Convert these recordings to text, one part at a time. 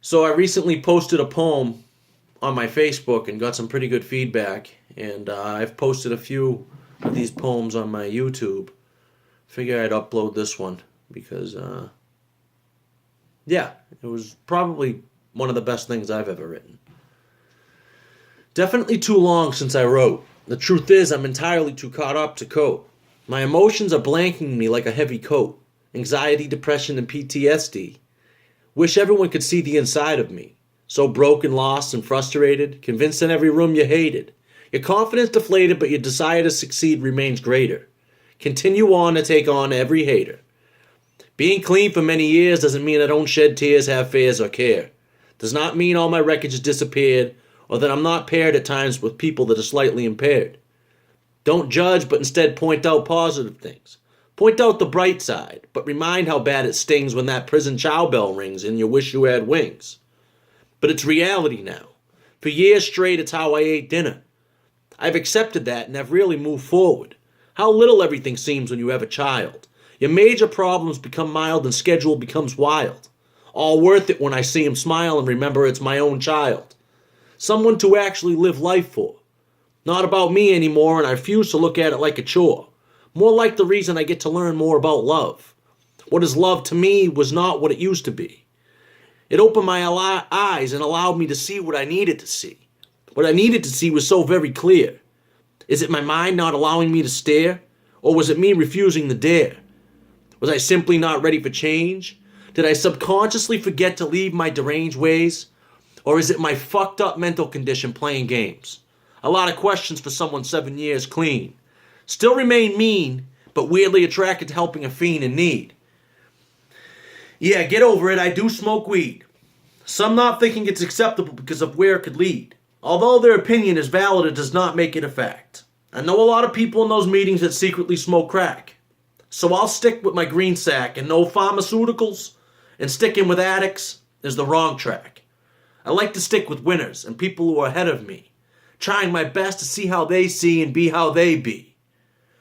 So I recently posted a poem on my Facebook and got some pretty good feedback. And I've posted a few of these poems on my YouTube. Figure I'd upload this one because, yeah, it was probably one of the best things I've ever written. Definitely too long since I wrote. The truth is, I'm entirely too caught up to cope. My emotions are blanking me like a heavy coat. Anxiety, depression, and PTSD. Wish everyone could see the inside of me. So broken, lost, and frustrated, convinced in every room you hated. Your confidence deflated, but your desire to succeed remains greater. Continue on to take on every hater. Being clean for many years doesn't mean I don't shed tears, have fears, or care. Does not mean all my wreckage has disappeared, or that I'm not paired at times with people that are slightly impaired. Don't judge, but instead point out positive things. Point out the bright side, but remind how bad it stings when that prison chow bell rings and you wish you had wings. But it's reality now. For years straight, it's how I ate dinner. I've accepted that and have really moved forward. How little everything seems when you have a child. Your major problems become mild and schedule becomes wild. All worth it when I see him smile and remember it's my own child. Someone to actually live life for. Not about me anymore, and I refuse to look at it like a chore. More like the reason I get to learn more about love. What is love to me was not what it used to be. It opened my eyes and allowed me to see what I needed to see. What I needed to see was so very clear. Is it my mind not allowing me to stare? Or was it me refusing to dare? Was I simply not ready for change? Did I subconsciously forget to leave my deranged ways? Or is it my fucked up mental condition playing games? A lot of questions for someone 7 years clean. Still remain mean, but weirdly attracted to helping a fiend in need. Yeah, get over it, I do smoke weed. Some not thinking it's acceptable because of where it could lead. Although their opinion is valid, it does not make it a fact. I know a lot of people in those meetings that secretly smoke crack. So I'll stick with my green sack and no pharmaceuticals, and sticking with addicts is the wrong track. I like to stick with winners and people who are ahead of me, trying my best to see how they see and be how they be.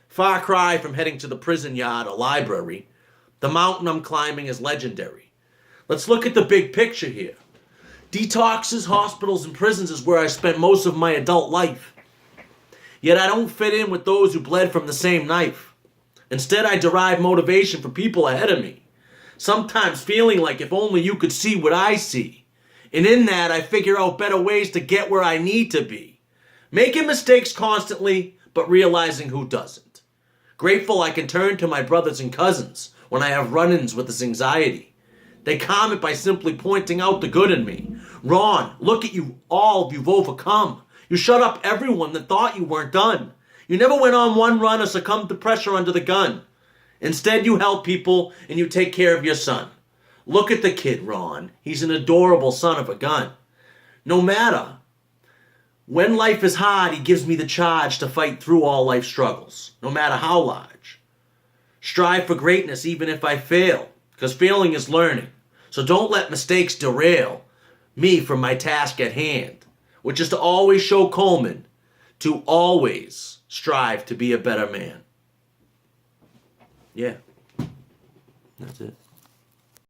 Far cry from heading to the prison yard or library. The mountain I'm climbing is legendary. Let's look at the big picture here. Detoxes, hospitals, and prisons is where I spent most of my adult life. Yet I don't fit in with those who bled from the same knife. Instead, I derive motivation from people ahead of me. Sometimes feeling like if only you could see what I see. And in that, I figure out better ways to get where I need to be. Making mistakes constantly, but realizing who doesn't. Grateful I can turn to my brothers and cousins when I have run-ins with this anxiety. They calm it by simply pointing out the good in me. Ron, look at you all you've overcome. You shut up everyone that thought you weren't done. You never went on one run or succumbed to pressure under the gun. Instead, you help people and you take care of your son. Look at the kid, Ron. He's an adorable son of a gun. No matter. When life is hard, he gives me the charge to fight through all life struggles, no matter how large. Strive for greatness even if I fail, because failing is learning. So don't let mistakes derail me from my task at hand, which is to always show Coleman, to always strive to be a better man. Yeah, that's it.